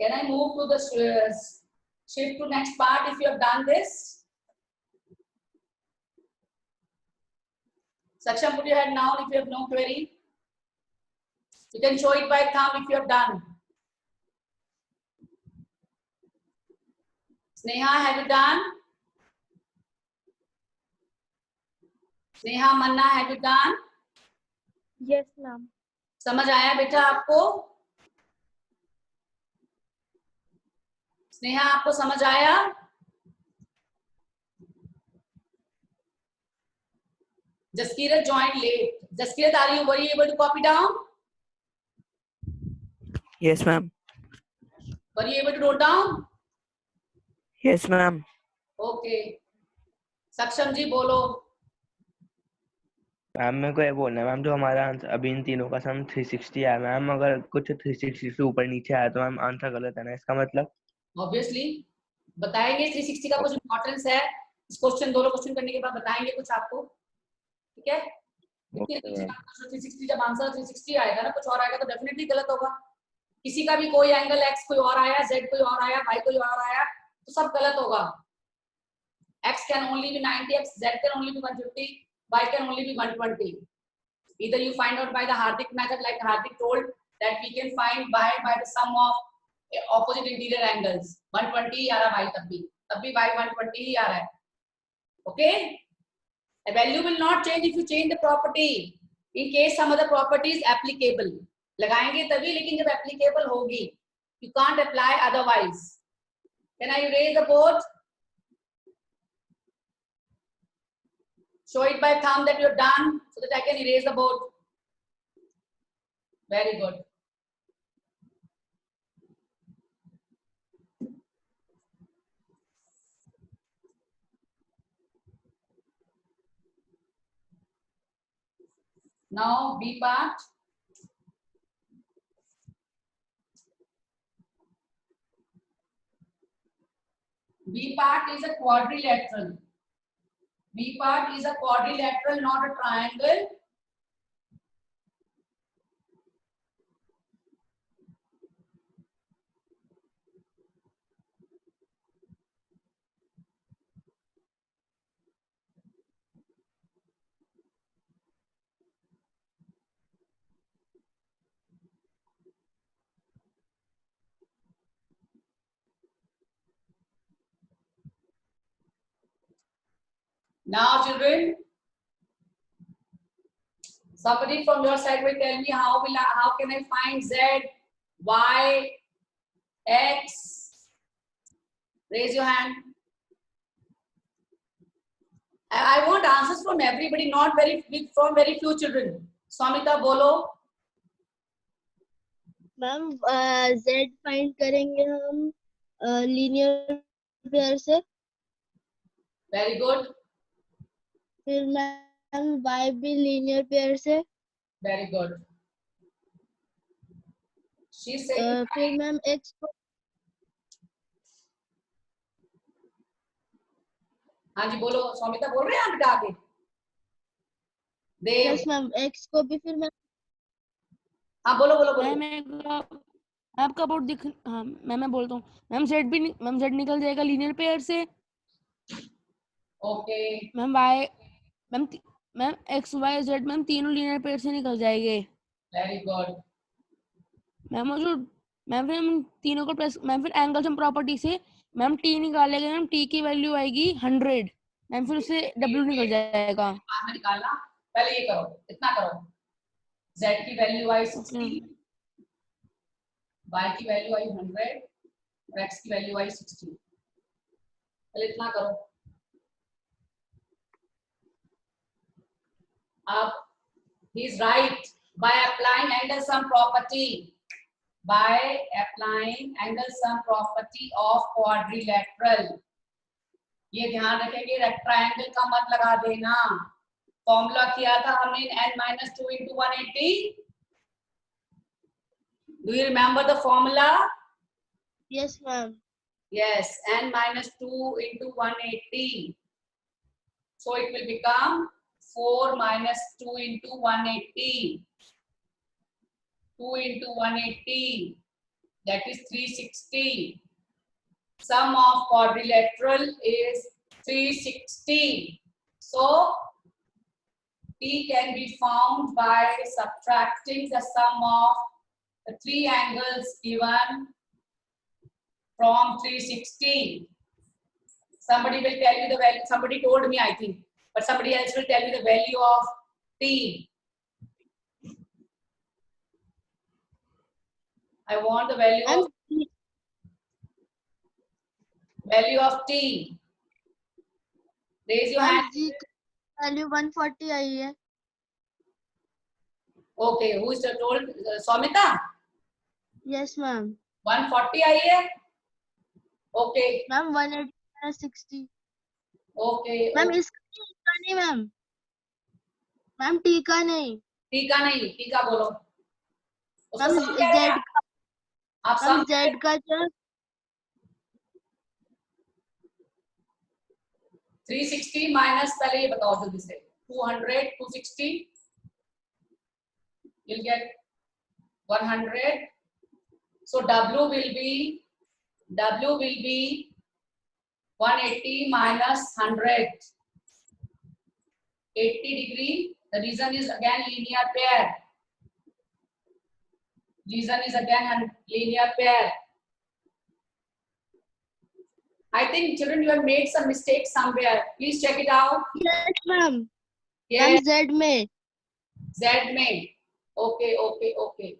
Can I move to the shift to next part if you have done this? Saksham, put your hand down if you have no query. You can show it by thumb if you have done. Sneha, have you done? Sneha, Manna, have you done? Yes, ma'am. समझ आया बेटा आपको? स्नेहा, आपको समझ आया? Jaskirat joined late. Jaskirat, were you able to copy down? Yes, ma'am. Were you able to note down? Yes, ma'am. Okay. सक्षम जी बोलो. Ma'am मेरे को ये बोलना है मैम, जो हमारा आंसर अभी इन तीनों का सम 360 आया मैम, अगर कुछ 360 से ऊपर नीचे आया तो मैम आंसर गलत है ना, इसका मतलब? Obviously बताएंगे 360 का कुछ इंपॉर्टेंस है. इस क्वेश्चन, दोनों क्वेश्चन करने के बाद बताएंगे कुछ आपको. ठीक है? 360 जब आंसर 360 आएगा ना, कुछ और आएगा तो डेफिनेटली गलत होगा. किसी का भी कोई एंगल x कोई और आया, z कोई और आया, y कोई और आया, तो सब गलत होगा. x can only be 90x, z can only be 150, y can only be 120. Either you find out by the Hardik method, like Hardik told, that we can find by the sum of opposite interior angles. 120 ही आ रहा भाई, तब भी y 120 ही आ रहा है. Okay? The value will not change if you change the property. In case some other property is applicable. लगाएंगे तभी, लेकिन जब applicable होगी. You can't apply otherwise. Can I erase the board? Show it by thumb that you're done, so that I can erase the board. Very good. Now B part. B part is a quadrilateral. B part is a quadrilateral, not a triangle. Now children, somebody from your side will tell me how can I find z, y, x? Raise your hand. I want answers from everybody, not from very few children. Swamita bolo. Ma'am z find करेंगे हम linear pair से. Very good. फिर ma'am y भी linear pair से. Very good. She said. फिर ma'am x को. हाँ जी बोलो, स्वामिता बोल रहे हैं आप आगे. देव. यस मैम, x को भी फिर मैम. हाँ बोलो बोलो बोलो. मैम आपका बोर्ड दिख. हाँ मैं बोलता हूँ मैम, z निकल जाएगा लीनियर पेयर से. Okay. Ma'am y ma'am x y z ma'am तीनों लीनियर पेयर से निकल जाएंगे. Very good. मैम जो मैम फिर हम तीनों को प्लस, मैम फिर एंगल सम प्रॉपर्टी से मैम t निकालेंगे. मैम t की वैल्यू आएगी 100. मैम फिर उससे w निकल जाएगा. में निकालना. पहले ये करो, इतना करो. z की वैल्यू आई 60, y की वैल्यू आई 100 और x की वैल्यू आई 60. पहले इतना करो. अब he is right. By applying angle sum property, of quadrilateral. ये ध्यान रखेंगे, रेक्टेंगल का मत लगा देना. फॉर्मूला किया था हमने n-2 into 180. Do you remember the formula? Yes ma'am. Yes, n-2 into 180. So it will become 4 minus 2 into 180. 2 into 180. that is 360. Sum of quadrilateral is 360. So P can be found by subtracting the sum of the three angles given from 360. Somebody will tell you the value. Somebody told me, I think, but somebody else will tell you the value of T. I want the value of T. Raise your hand. जी value 140 आई है. Okay, who is told? Soumita? Yes ma'am. 140 आई है. Okay. Ma'am 180 60. Okay. Ma'am इसका नहीं ma'am. Ma'am T का नहीं. T का नहीं. T का बोलो. उसको मैम सम क्या है? जेड आप मैम सम जेड का जो 360 माइनस पहले ये बताओ जल्दी से 200 260 you'll get 100 so W will be 180 minus 100 80 degree. The reason is again linear pair. I think children you have made some mistakes somewhere. Please check it out. yes ma'am. Yes. Ma'am Z में. Z में. Okay.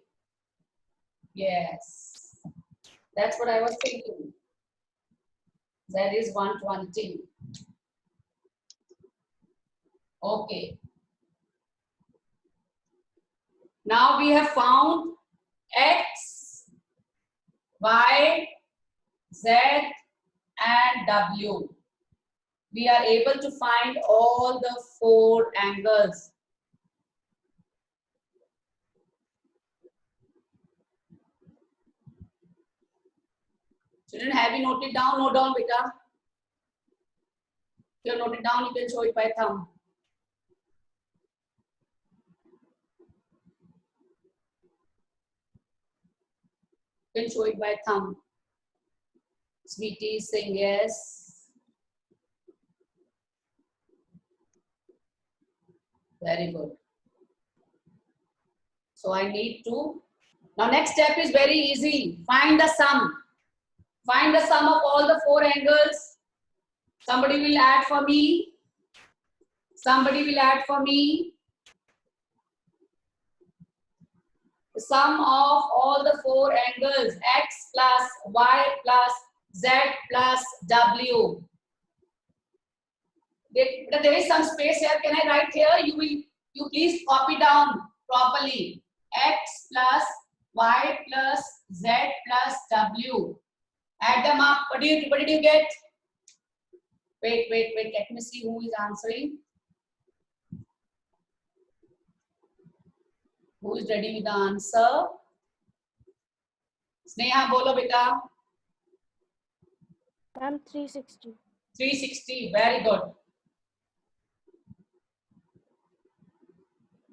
Yes. That's what I was thinking. Z is 120. Okay. Now we have found X, Y, Z, and W. We are able to find all the four angles. Children, have you noted down? Note down, beta. If you have noted down, you can show it by thumb. You can show it by thumb. Sweetie is saying yes. Very good. So I need to. Now next step is very easy. Find the sum. Find the sum of all the four angles. Somebody will add for me. The sum of all the four angles, X plus Y plus Z plus W. There is some space here. Can I write here? You please copy down properly. X plus Y plus Z plus W. Add them up. What did you get? Wait. Let me see who is answering. Who is ready with the answer? Sneha, bolo beta. Ma'am 360. 360. Very good.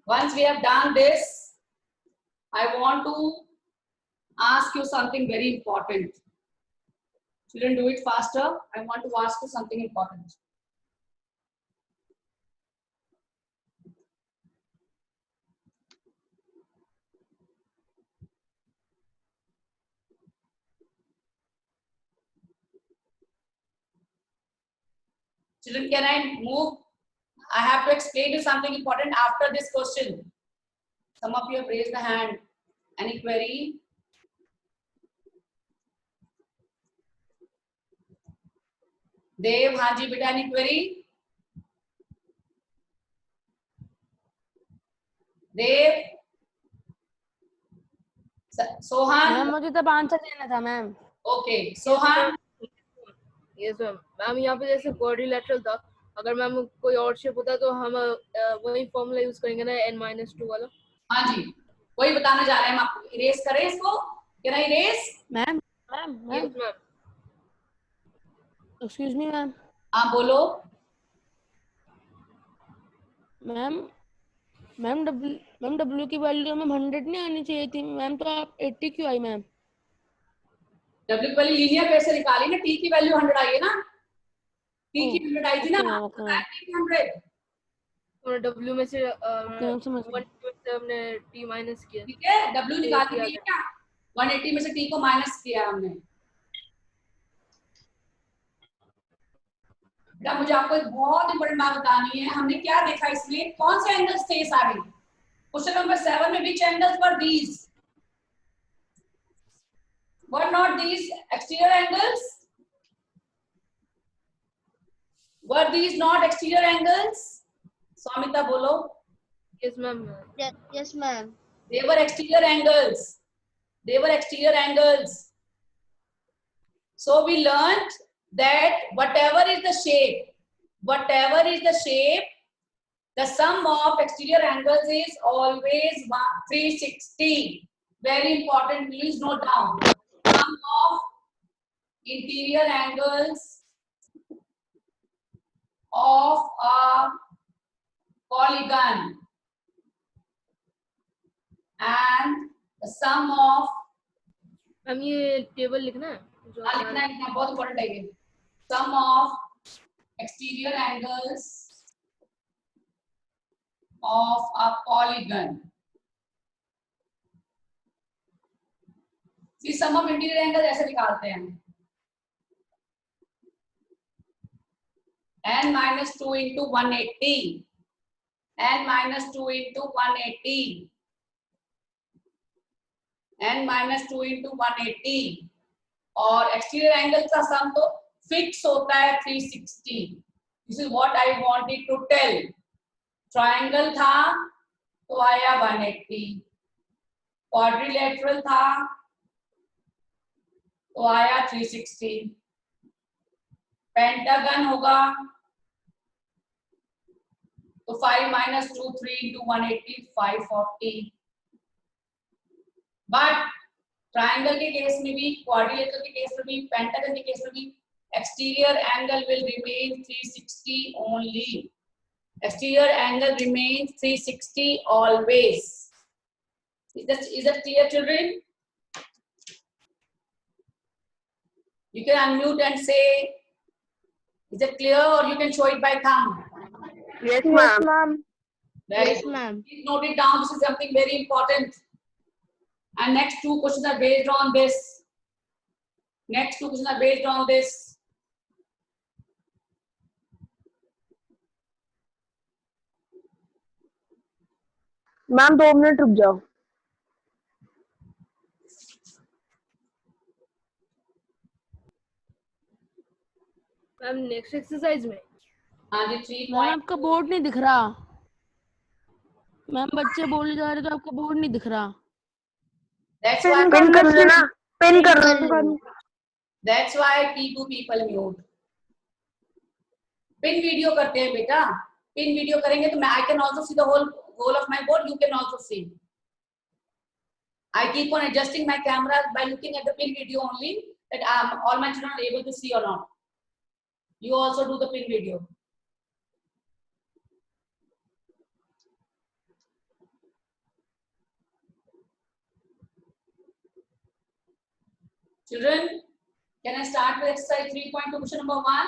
Once we have done this, I want to ask you something very important. Children, do it faster. I want to ask you something important. Children, can I move? I have to explain you something important after this question. Some of you have raised the hand. Any query? Dev, Haji, beta, any query? Dev? Sohan? Ma'am मुझे तब answer देना था ma'am. Okay, Sohan? Yes ma'am. Ma'am यहाँ पे जैसे quadrilateral था, अगर ma'am कोई और शेप होता तो हम वही फॉर्मूला यूज करेंगे ना n-2 वाला. हाँ जी, वही बताने जा रहे हैं हम आपको. इरेज करें इसको? Can I erase? Ma'am yes ma'am. Excuse me ma'am. हाँ बोलो. मैम W की वैल्यू मैम 100 नहीं आनी चाहिए थी मैम, तो आप 80 क्यों आई मैम? W वाली लीनियर पेयर से निकाली ना, T की वैल्यू 100 आई है ना, T की 100 आई थी ना, okay, okay. T की 100, और W में से Okay, मैम समझ गई. 1 में से हमने T माइनस किया. ठीक है, W निकाल किया के क्या 180 में से T को माइनस किया हमने। बेटा मुझे आपको एक बहुत इंपॉर्टेंट बात बतानी है, हमने क्या देखा इसमें, कौन से एंगल्स थे ये सारे। क्वेश्चन नंबर 7 में which angles were these, were not these exterior angles, were these not exterior angles, Swamita बोलो। Yes ma'am. Yes, ma'am. They were exterior angles, they were exterior angles. So we learned that whatever is the shape, the sum of exterior angles is always 360. Very important, please note down. Sum of interior angles of a polygon and the sum of, ma'am ये table लिखना है जो आप लिखना लिखना बहुत important है ये, sum of exterior angles of a polygon. See, sum of interior angles ऐसे निकालते हैं, n minus 2 into 180, n minus 2 into 180, n minus 2 into 180, और एक्सटीरियर एंगल का सम तो फिक्स होता है 360. This is what I wanted to tell. Triangle था तो आया 180, क्वाड्रिलेटरल था तो आया 360, पेंटागन होगा तो 5 minus 2 3 into 180 540. बट ट्रायंगल के केस में भी, क्वाड्रिलेटरल के केस में भी, पेंटागन के केस में भी exterior angle will remain 360 only. Exterior angle remains 360 always. Is that clear, children? You can unmute and say, is it clear, or you can show it by thumb? Yes, Yes, ma'am. ma'am. Very Yes, good. ma'am. Please note it down. This is something very important. And next two questions are based on this. Next two questions are based on this. Ma'am 2 minute रुक जाओ. Ma'am next exercise में हाँ जी, 3 ma'am point. आपका board नहीं दिख रहा. Ma'am बच्चे बोले जा रहे तो आपका बोर्ड नहीं दिख रहा. That's why. पिन कर लेना. पिन कर Pin. That's why I keep two people mute. Pin video करते हैं बेटा. Pin video करेंगे तो मैं I can also see the whole of my board. You can also see. I keep on adjusting my camera by looking at the pin video only, that all my children are able to see or not. You also do the pin video. Children, can I start with exercise 3.2, question number 1?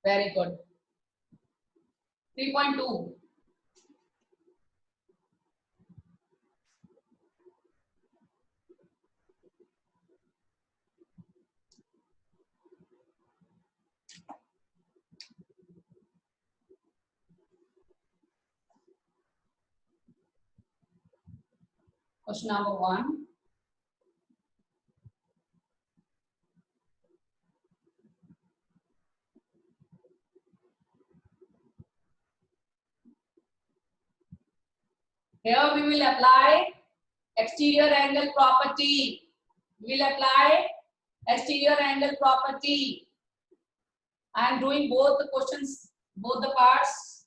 Very good. 3.2. Question number 1. Here we will apply exterior angle property. We will apply exterior angle property. I am doing both the questions, both the parts.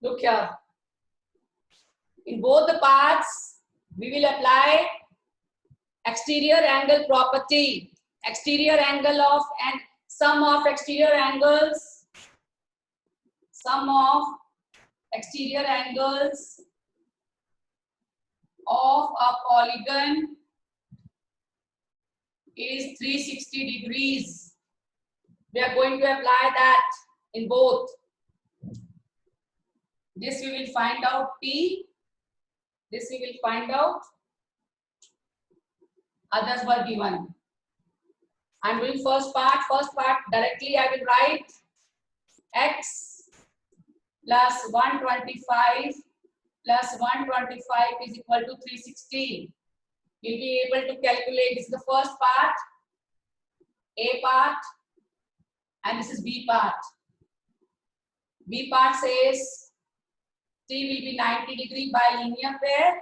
Look here. In both the parts, we will apply exterior angle property. Exterior angle of and sum of exterior angles. Sum of exterior angles of a polygon is 360 degrees. We are going to apply that in both. This we will find out T. This we will find out. Others were given. I'm doing first part. First part directly I will write x plus 125 plus 125 is equal to 360. You'll be able to calculate. This is the first part, A part, and this is B part. B part says T will be 90 degree bilinear pair.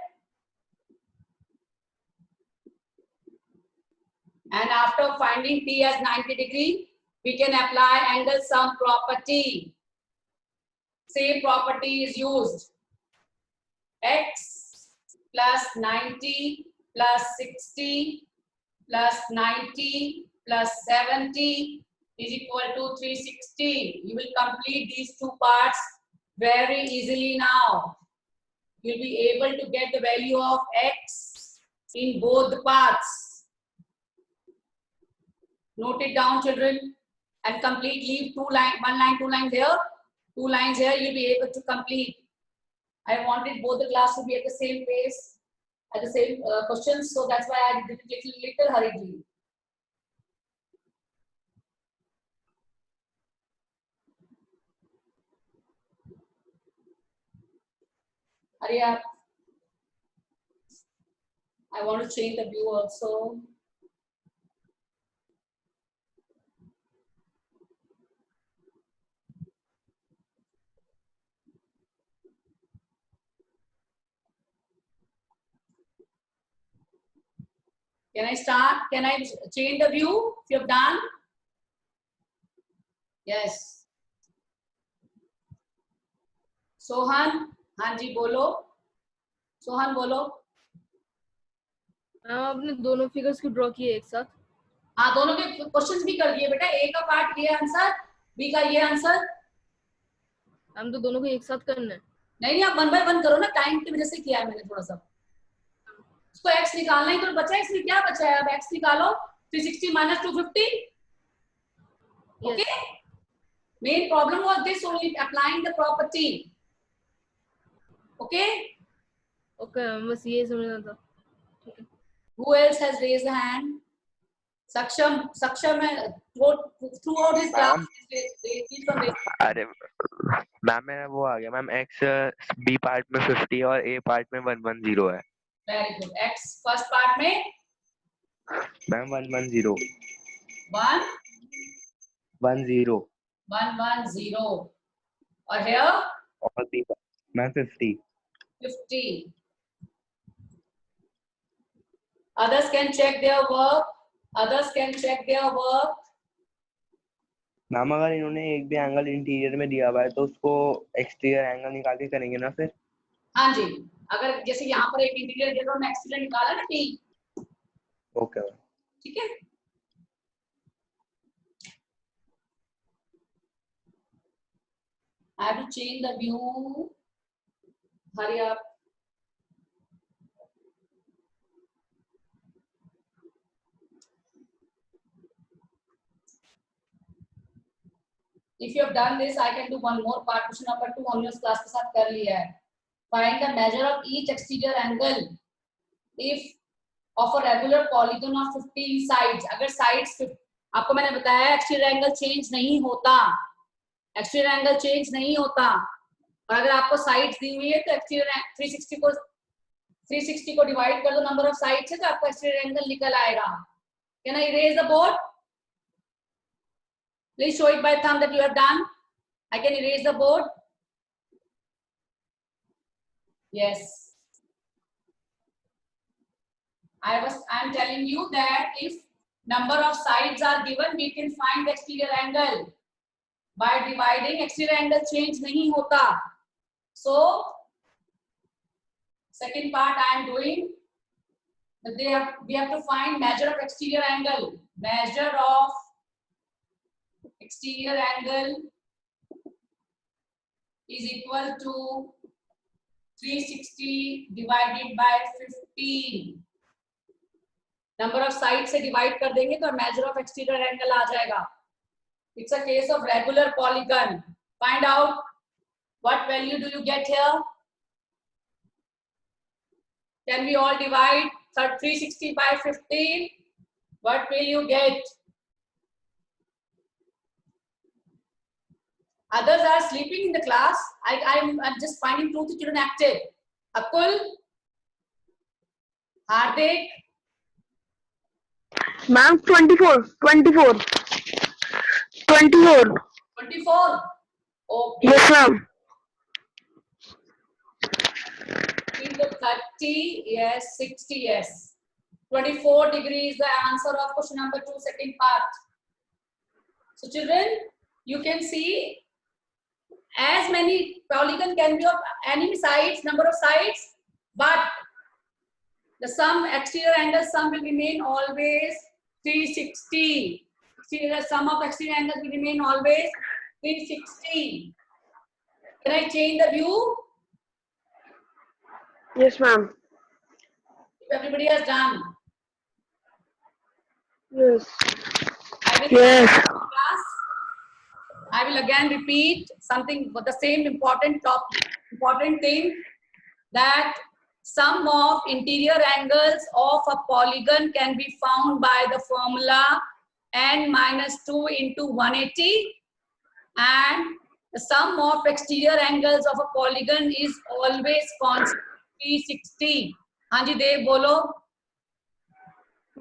And after finding T as 90 degree, we can apply angle sum property. Same property is used. X plus 90 plus 60 plus 90 plus 70 is equal to 360. You will complete these two parts very easily now. You'll be able to get the value of X in both the parts. Note it down, children, and complete. Leave one line, 2 lines here, 2 lines here. You'll be able to complete. I wanted both the class to be at the same pace, at the same questions, so that's why I did it little hurriedly. Hurry up. I want to change the view also. Can I start? Can I change the view if you have done? Yes. Sohan, हाँ जी बोलो. सोहन बोलो. आपने दोनों figures को draw किए एक साथ. हाँ, दोनों के क्वेश्चंस भी कर दिए बेटा. ए का पार्ट ये आंसर, बी का ये आंसर. हम तो दोनों को एक साथ करना है. नहीं, आप 1 बाय 1 करो ना. टाइम की वजह से किया है मैंने थोड़ा सा. इसको x निकालना ही तो बचा है. इसमें क्या बचा है? अब x निकालो. 360 minus 250. Okay. Main problem was this only, applying the property. Okay. Okay, बस ये समझना था. Who else has raised a hand? Saksham है. Throughout his class, अरे मैम मेरा वो आ गया मैम. x b पार्ट में 50 और a पार्ट में 110 है. Very good. X first part में मैम 110 110 और here और b ma'am 50. Others can check their work. Ma'am अगर इन्होंने एक भी एंगल इंटीरियर में दिया हुआ है तो उसको एक्सटीरियर एंगल निकाल के करेंगे ना फिर. हाँ जी. अगर जैसे यहाँ पर एक इंटीरियर दिया तो एक्सटीरियर निकाला ना T. Okay ma'am. ठीक है. I have to change the view. Hurry up. If you have done this, I can do one more part. Question number 2 हमने उस क्लास के साथ कर लिया है. Find the measure of each exterior angle if of a regular polygon of 15 sides. अगर sides आपको मैंने बताया exterior angle change नहीं होता. Exterior angle change नहीं होता. और अगर आपको sides दी हुई है तो exterior 360 को divide कर दो number of sides है तो आपका exterior angle निकल आएगा. Can I erase the board? Please show it by thumb that you have done. I can erase the board. Yes. I am telling you that if number of sides are given, we can find the exterior angle by dividing. Exterior angle change नहीं होता. So second part I am doing. That we have to find measure of exterior angle. Measure of exterior angle is equal to 360 divided by 15. Number of side से divide कर देंगे तो measure of exterior angle आ जाएगा. It's a case of regular polygon. Find out what value do you get here. Can we all divide 360 by 15? What will you get? Others are sleeping in the class. I'm just finding 2 children active. Akul, Hardik. Ma'am, 24. 24. 24. 24. Okay. Yes, ma'am. Into 30, yes. 60, yes. 24 degrees is the answer of question number 2, second part. So children, you can see as many polygon can be of any sides, number of sides, but the sum exterior angle sum will remain always 360. The sum of exterior angles will remain always 360. Can I change the view? Yes, ma'am. If everybody has done. Yes. I will Yes. class. I will again repeat something, but the same important thing, that sum of interior angles of a polygon can be found by the formula n-2 into 180, and the sum of exterior angles of a polygon is always constant 360. हाँ जी देव बोलो.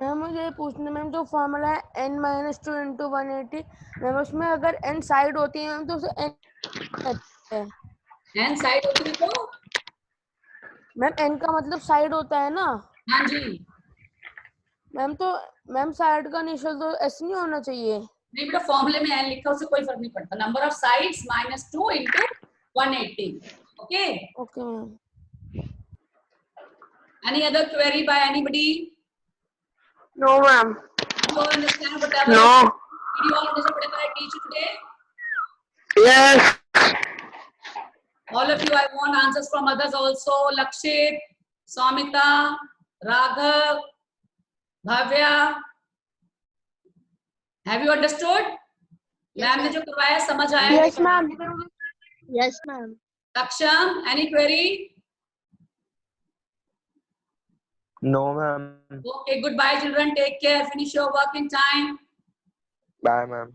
Ma'am मुझे पूछना ma'am जो formula है n-2 into 180 ma'am उसमें अगर n side होती है मैम तो उसे n कहते हैं. n साइड होती है तो मैम n का मतलब साइड होता है ना. हाँ जी. मैम तो मैम साइड का इनिशियल तो s नहीं होना चाहिए. नहीं बेटा फॉर्मूले में n लिखा उससे कोई फर्क नहीं पड़ता. Number of sides -2 into 180. Okay. Okay ma'am. Any other query by anybody? No, ma'am. Do you all understand whatever? No. Did you all understand whatever I teach you today? Yes. All of you, I want answers from others also. Lakshit, Samita, Raghav, Bhavya. Have you understood? Ma'am ने जो करवाया समझ आया? Yes, ma'am. Yes, ma'am. Laksham, any query? No, ma'am. Okay, goodbye children. Take care. Finish your work in time. Bye, ma'am.